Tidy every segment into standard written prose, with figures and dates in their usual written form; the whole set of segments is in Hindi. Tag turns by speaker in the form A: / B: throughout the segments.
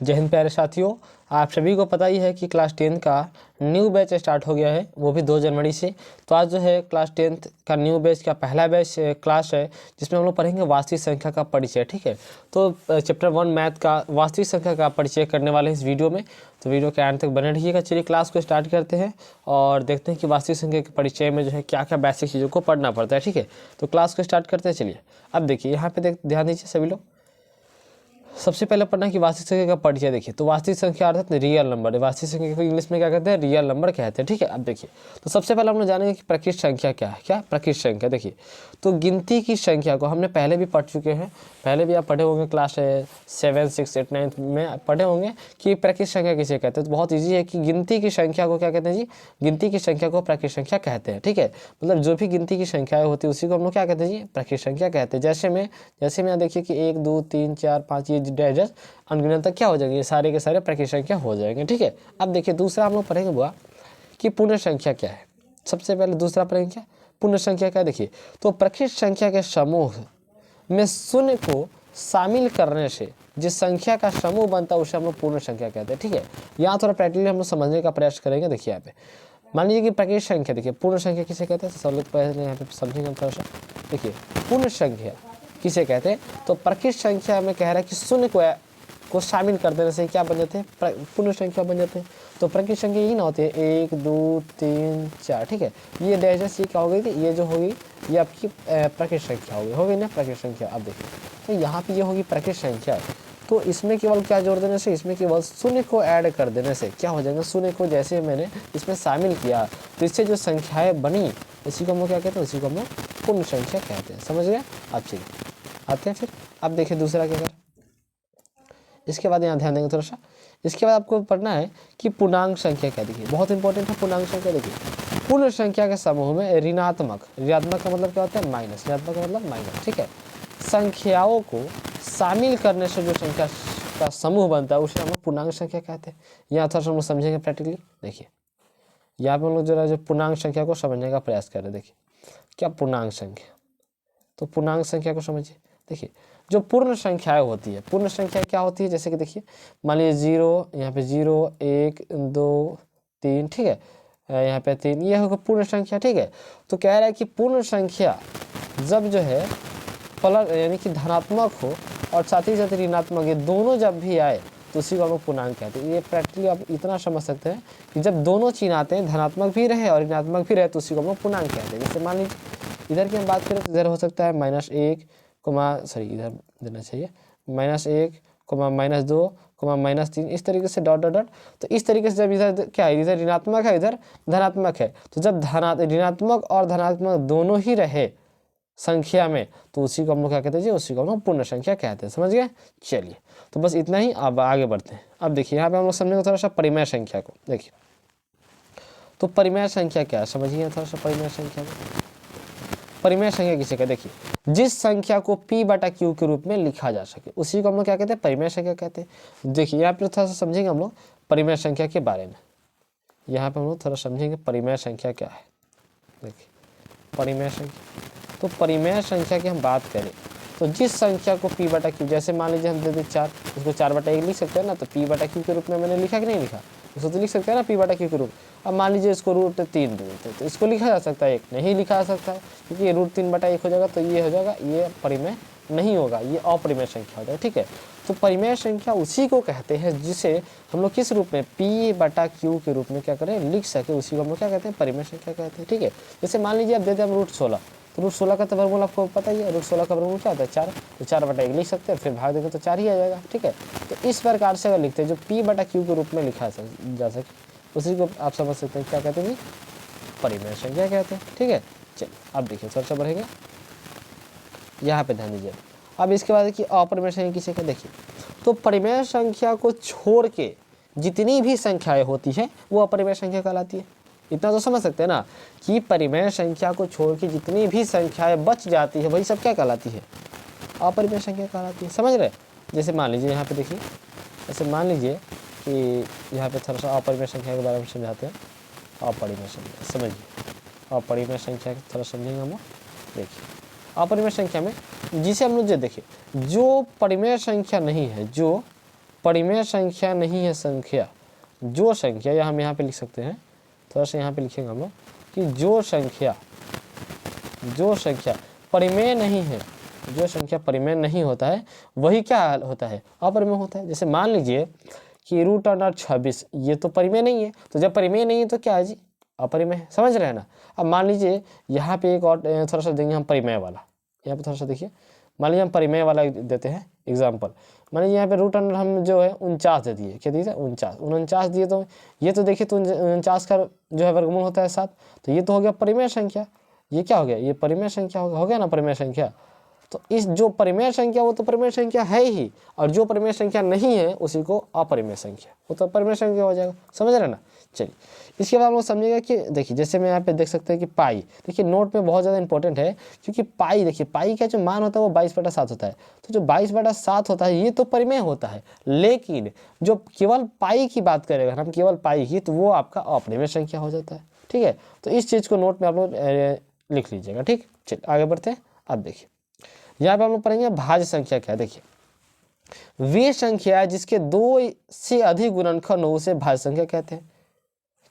A: जय हिंद प्यारे साथियों, आप सभी को पता ही है कि क्लास 10 का न्यू बैच स्टार्ट हो गया है, वो भी 2 जनवरी से। तो आज जो है क्लास 10 का न्यू बैच का पहला बैच क्लास है, जिसमें हम लोग पढ़ेंगे वास्तविक संख्या का परिचय। ठीक है, तो चैप्टर 1 मैथ का वास्तविक संख्या का परिचय करने वाले हैं इस वीडियो में, तो वीडियो के एंड तक बने रहिएगा। चलिए क्लास को स्टार्ट करते हैं और देखते हैं कि वास्तविक संख्या के परिचय में जो है क्या क्या बेसिक चीज़ों को पढ़ना पड़ता है। ठीक है, तो क्लास को स्टार्ट करते हैं। चलिए अब देखिए यहाँ पे ध्यान दीजिए सभी लोग। सबसे पहले पढ़ना कि वास्तविक संख्या का परिचय। देखिए, तो वास्तविक संख्या अर्थात रियल नंबर है। वास्तविक संख्या को इंग्लिश में क्या कहते हैं? रियल नंबर कहते हैं। ठीक है, अब देखिए, तो सबसे पहले हम लोग जानेंगे कि प्रकृत संख्या क्या है। क्या प्रकृत संख्या? देखिए, तो गिनती की संख्या को हमने पहले भी पढ़ चुके हैं, पहले भी आप पढ़े होंगे, क्लास 7, 6, 8, 9 में पढ़े होंगे कि प्रकृत संख्या किसे कहते हैं। तो बहुत ईजी है कि गिनती की संख्या को क्या कहते हैं जी? गिनती की संख्या को प्रकृत संख्या कहते हैं। ठीक है, मतलब जो भी गिनती की संख्याएं होती है उसी को हम लोग क्या कहते हैं जी? प्रकृत संख्या कहते हैं। जैसे में यहाँ देखिए कि 1, 2, 3, 4, 5 ये डैजेस अनगिनत तक क्या हो जाएंगे? ये सारे के सारे प्रकृत संख्या हो जाएंगे। ठीक है, अब देखिए दूसरा हम लोग पढ़ेंगे बुआ कि पूर्ण संख्या क्या है। सबसे पहले दूसरा पढ़ेंगे क्या? पूर्ण संख्या क्या? देखिए, तो प्रकृत संख्या के समूह में शून्य को शामिल करने से जिस संख्या का समूह बनता है उसे हम लोग पूर्ण संख्या कहते हैं। ठीक है, यहाँ थोड़ा प्रैक्टिकली हम लोग समझने का प्रयास करेंगे। देखिए यहाँ पे मान लीजिए कि प्रकृत संख्या, देखिए पूर्ण संख्या किसे कहते हैं, सब लोग पहले यहाँ पे समझेंगे हम थोड़ा सा। देखिए, पूर्ण संख्या किसे कहते हैं? तो प्रकृत संख्या में कह रहा है कि शून्य को शामिल कर देने से क्या बन जाते हैं? पूर्ण संख्या बन जाते हैं। तो प्रकृत संख्या यही ना होती है 1, 2, 3, 4। ठीक है, ये डैशेस ये क्या हो गई थी? ये जो होगी ये आपकी प्रकृत संख्या होगी ना प्रकृत संख्या। अब देखिए, तो यहाँ पे ये होगी प्रकृत संख्या, तो इसमें केवल क्या जोड़ देने से? इसमें केवल शून्य को ऐड कर देने से क्या हो जाएगा? शून्य को जैसे मैंने इसमें शामिल किया तो इससे जो संख्याएं बनी इसी को हम लोग क्या कहते हैं? इसी को हम लोग पूर्ण संख्या कहते हैं। समझ गए? अब चलिए आते हैं फिर। अब देखिए दूसरा क्या कर, इसके बाद यहाँ ध्यान देंगे थोड़ा सा। इसके बाद आपको पढ़ना है कि पूर्णांक संख्या क्या। देखिए बहुत इंपॉर्टेंट है पूर्णांक संख्या। देखिए, पूर्ण संख्या के समूह में ऋणात्मक का मतलब क्या होता है? माइनस। ऋणात्मक का मतलब माइनस। ठीक है, संख्याओं को शामिल करने से जो संख्या का समूह बनता है उसे हम लोग पूर्णांक संख्या कहते हैं। यहाँ थोड़ा सा हम लोग समझेंगे प्रैक्टिकली। देखिए यहाँ पे हम लोग जो पूर्णांक संख्या को समझने का प्रयास कर रहे हैं। देखिए क्या पूर्णांक संख्या, तो पूर्णांक संख्या को समझिए। देखिए जो पूर्ण संख्याएं होती है, पूर्ण संख्या क्या होती है? जैसे कि देखिए मान लीजिए 0, यहाँ पे 0, 1, 2, 3। ठीक है, यहाँ पे 3, ये होगा पूर्ण संख्या। ठीक है, तो कह रहा है कि पूर्ण संख्या जब जो है प्लस यानी कि धनात्मक हो और साथ ही साथ ऋणात्मक, ये दोनों जब भी आए तो उसी को हम लोग पूर्णांक कहते हैं। ये प्रैक्टिकली आप इतना समझ सकते हैं कि जब दोनों चिन्ह आते हैं, धनात्मक भी रहे और ऋणात्मक भी रहे, तो उसी को हम लोग पूर्णांक कहते हैं। जैसे मान लीजिए इधर की हम बात करें तो इधर हो सकता है -1, इधर देना चाहिए -1, -2, -3, इस तरीके से डॉट डॉट डॉट। तो इस तरीके से जब इधर क्या है, इधर ऋणात्मक है इधर धनात्मक है, तो जब ऋणात्मक और धनात्मक दोनों ही रहे संख्या में तो उसी को हम लोग क्या कहते हैं जी? उसी को हम लोग पूर्ण संख्या कहते हैं। समझ गए? चलिए, तो बस इतना ही, अब आगे बढ़ते हैं। अब देखिए यहाँ पे हम लोग समझेंगे थोड़ा सा परिमेय संख्या को। देखिए, तो परिमेय संख्या क्या है समझिए थोड़ा सा। परिमेय संख्या को, परिमेय संख्या किसे कहते हैं? देखिए जिस संख्या को P/Q के रूप में लिखा जा सके उसी को हम लोग क्या कहते हैं? परिमेय संख्या कहते हैं। देखिए यहाँ पे थोड़ा सा समझेंगे हम लोग परिमेय संख्या के बारे में। यहाँ पे हम लोग थोड़ा समझेंगे परिमेय संख्या क्या है। देखिए परिमेय संख्या, तो परिमेय संख्या की हम बात करें तो जिस संख्या को P/Q, जैसे मान लीजिए हम दे दें 4, उसको 4/1 लिख सकते हैं ना, तो P/Q के रूप में मैंने लिखा कि नहीं लिखा? उसको तो लिख सकते हैं ना P/Q के रूप। अब मान लीजिए इसको √3 दे देते तो इसको लिखा जा सकता है? 1 नहीं लिखा जा सकता है, क्योंकि ये √3/1 हो जाएगा, तो ये हो जाएगा, ये परिमेय नहीं होगा, ये अपरिमेय संख्या हो जाएगा। ठीक है, तो परिमेय संख्या उसी को कहते हैं जिसे हम लोग किस रूप में? P/Q के रूप में क्या करें? लिख सके, उसी को हम लोग क्या कहते हैं? परिमेय संख्या कहते हैं। ठीक है, जैसे मान लीजिए आप देते हैं हम √16, तो √16 का तो वर्गमूल आपको पता ही है, √16 का वर्गमूल क्या होता है? 4, तो 4/1 लिख सकते हैं, फिर भाग देंगे तो 4 ही आ जाएगा। ठीक है, तो इस प्रकार से अगर लिखते हैं जो P/Q के रूप में लिखा जा सके उसी को आप समझ सकते हैं क्या कहते हैं? परिमेय संख्या कहते हैं। ठीक है, चलिए अब देखिए थोड़ा सा बढ़ेगा, यहाँ पे ध्यान दीजिए। अब इसके बाद कि अपरिमेय संख्या किसे कहते हैं? देखिए, तो परिमेय संख्या को छोड़ के जितनी भी संख्याएं होती है वो अपरिमेय संख्या कहलाती है। इतना तो समझ सकते हैं ना कि परिमेय संख्या को छोड़ के जितनी भी संख्याएं बच जाती है वही सब क्या कहलाती है? अपरिमेय संख्या कहलाती है। समझ रहे? जैसे मान लीजिए यहाँ पे देखिए, जैसे मान लीजिए कि यहाँ पे थोड़ा सा अपरिमेय संख्या के बारे में समझाते हैं। अपरिमेय संख्या समझिए, अपरिमेय संख्या थोड़ा समझेंगे हम। देखिए अपरिमेय संख्या में जिसे हम लोग जो देखिए जो परिमेय संख्या नहीं है, जो परिमेय संख्या नहीं है संख्या, जो संख्या, या हम यहाँ पे लिख सकते हैं, थोड़ा सा यहाँ पे लिखेंगे हम लोग कि जो संख्या परिमेय नहीं है, जो संख्या परिमेय नहीं होता है वही क्या होता है, अपरिमेय होता है। जैसे मान लीजिए कि √26, ये तो परिमेय नहीं है, तो जब परिमेय नहीं है तो क्या है जी, अपरिमेय है। समझ रहे हैं ना। अब मान लीजिए यहाँ पे एक और थोड़ा सा देंगे हम परिमेय वाला, यहाँ पे थोड़ा सा देखिए, मान लीजिए हम परिमेय वाला देते हैं एग्जाम्पल। मान लीजिए यहाँ पे √, हम जो है 49 दे दिए, क्या दिए, 49 दिए, तो ये तो देखिए तो 49 का जो है वर्गमूल होता है 7, तो ये तो हो गया परिमेय संख्या। ये क्या हो गया, ये परिमेय संख्या हो गया ना, परिमेय संख्या। तो इस जो परिमेय संख्या वो तो परिमेय संख्या है ही, और जो परिमेय संख्या नहीं है उसी को अपरिमेय संख्या, वो तो परिमेय संख्या हो जाएगा। समझ रहे ना। चलिए इसके बाद हम लोग समझेगा कि देखिए जैसे मैं यहाँ पे देख सकते हैं कि पाई, देखिए नोट में बहुत ज़्यादा इंपॉर्टेंट है, क्योंकि पाई, देखिए पाई का जो मान होता है वो 22/7 होता है। तो जो 22/7 होता है ये तो परिमेय होता है, लेकिन जो केवल पाई की बात करेगा हम, केवल पाई की, तो वो आपका अपरिमेय संख्या हो जाता है। ठीक है, तो इस चीज़ को नोट में आप लोग लिख लीजिएगा। ठीक, चलिए आगे बढ़ते हैं। अब देखिए यहाँ पे हम लोग पढ़ेंगे भाज्य संख्या क्या है। देखिए वे संख्या जिसके 2 से अधिक गुणनखंड हो उसे भाज्य संख्या कहते हैं।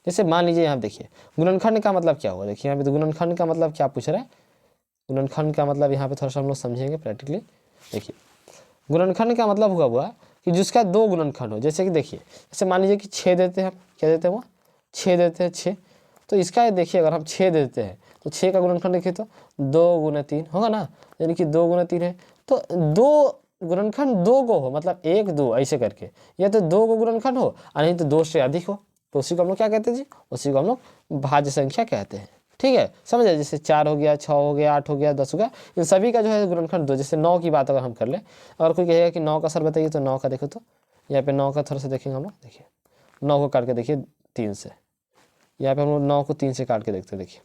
A: जैसे मान लीजिए यहाँ देखिए गुणनखंड का मतलब क्या हुआ, देखिए यहाँ पे तो गुणनखंड का मतलब क्या पूछ रहा है, गुणनखंड का मतलब यहाँ पे थोड़ा सा हम लोग समझेंगे प्रैक्टिकली। देखिए गुणनखंड का मतलब हुआ कि जिसका 2 गुणनखंड हो। जैसे कि देखिए, जैसे मान लीजिए कि 6 देते हैं हम, क्या देते हैं वो 6 देते हैं, 6, तो इसका देखिए अगर हम 6 देते हैं तो 6 का गुणनखंड देखिए तो 2 × 3 होगा ना, यानी कि 2 × 3 है, तो 2 गुणनखंड 2 को हो, मतलब 1 2 ऐसे करके, या तो 2 को गुणनखंड हो और नहीं तो 2 से अधिक हो, तो उसी को हम लोग क्या कहते हैं जी, उसी को हम लोग भाज्य संख्या कहते हैं। ठीक है, समझ आए। जैसे 4 हो गया, 6 हो गया, 8 हो गया, 10 हो गया, इन सभी का जो है गुणनखंड 2। जैसे 9 की बात अगर हम कर ले, अगर कोई कहेगा कि 9 का सर बताइए, तो 9 का देखो, तो यहाँ पे 9 का थोड़ा सा देखेंगे हम लोग। देखिए 9 को काट के देखिए 3 से, यहाँ पे हम लोग 9 को 3 से काट के देखते हैं। देखिए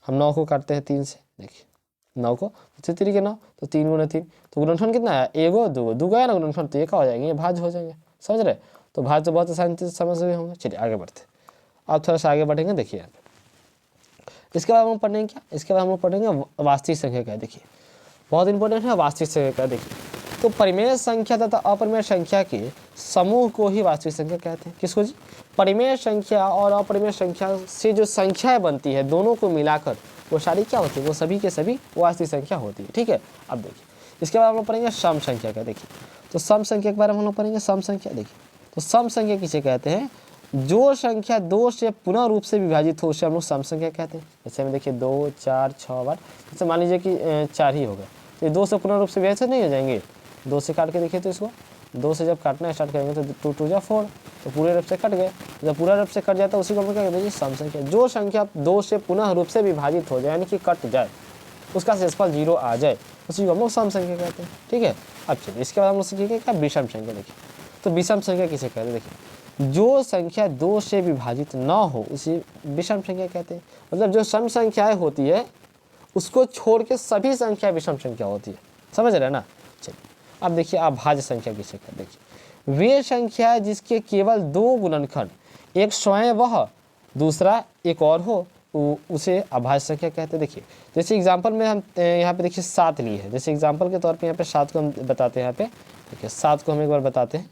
A: हम 9 को काटते हैं 3 से, देखिए 9 को 3 के 9, तो 3 × 3, तो गुणनखंड कितना है, 1 2 2 है ना गुणनखंड, तो ये क्या हो जाएंगे, ये भाज्य हो जाएंगे। समझ रहे, तो भाज्य तो बहुत आसानी से समझ गए होंगे। चलिए आगे बढ़ते, आप थोड़ा सा आगे बढ़ेंगे। देखिए यहाँ पे इसके बाद हम पढ़ेंगे क्या, इसके बाद हम लोग पढ़ेंगे वास्तविक संख्या क्या है। देखिए बहुत इंपॉर्टेंट है वास्तविक संख्या क्या। देखिए तो परिमेय संख्या तथा अपरिमेय संख्या के समूह को ही वास्तविक संख्या कहते हैं। किसको जी, परिमेय संख्या और अपरिमेय संख्या से जो संख्याएं बनती है दोनों को मिलाकर वो सारी क्या होती है, वो सभी के सभी वास्तविक संख्या होती है। ठीक है, अब देखिए इसके बाद हम लोग पढ़ेंगे सम संख्या का। देखिए तो सम संख्या के बारे में हम लोग पढ़ेंगे। सम संख्या, देखिए तो सम संख्या किसे कहते हैं, जो संख्या 2 से पूर्ण रूप से विभाजित हो उसे हम लोग सम संख्या कहते हैं। जैसे में देखिए 2 4 6 8, जैसे मान लीजिए कि 4 ही होगा, तो ये 2 से पूर्ण रूप से विभाजित नहीं हो जाएंगे। 2 से काट के देखिए, तो इसको 2 से जब काटना स्टार्ट करेंगे तो 2 2 4, तो पूरे रूप से कट गए। जब पूरा रूप से कट जाता है उसी को हम क्या कहते हैं, सम संख्या। जो संख्या 2 से पुनः रूप से विभाजित हो जाए, यानी कि कट जाए, उसका शेषफल 0 आ जाए, उसी को हम लोग सम संख्या कहते हैं। ठीक है, अब चलिए इसके बाद हम लोग सीखेंगे क्या, विषम संख्या। देखिए तो विषम संख्या किसे कहते हैं, देखिए जो संख्या 2 से विभाजित न हो उसे विषम संख्या कहते हैं। मतलब जो सम संख्याएं होती है उसको छोड़ के सभी संख्या विषम संख्या होती है। समझ रहे हैं ना। चलिए अब देखिए अभाज्य संख्या किसे कहते हैं। देखिए वे संख्या जिसके केवल 2 गुणनखंड, एक स्वयं वह, दूसरा एक और हो, उसे अभाज्य संख्या कहते हैं। देखिए जैसे एग्जांपल में हम यहाँ पे देखिए 7 लिए है। जैसे एग्जांपल के तौर पे यहाँ पे 7 को हम बताते हैं। यहाँ पे देखिए 7 को हम एक बार बताते हैं।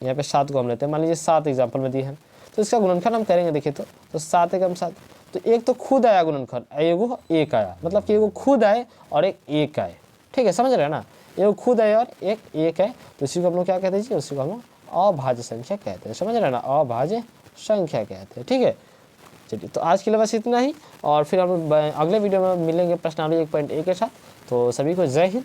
A: यहाँ पे 7 को हम लेते हैं, मान लीजिए 7 एग्जांपल में दिए हैं, तो इसका गुणनखंड हम करेंगे। देखिए तो 7 एकम 7, तो एक तो खुद आया गुणनखंड, एगो एक आया, मतलब कि एगो खुद आए और एक आए। ठीक है, समझ रहे हैं ना, एगो खुद आए और एक है, तो इसी को हम लोग क्या कहते हैं, उसी को हम लोग अभाज्य संख्या कहते हैं। समझ रहे हैं ना, अभाज्य संख्या कहते हैं। ठीक है, चलिए तो आज के लिए बस इतना ही, और फिर हम अगले वीडियो में मिलेंगे प्रश्नावली 1.1 के साथ। तो सभी को जय हिंद।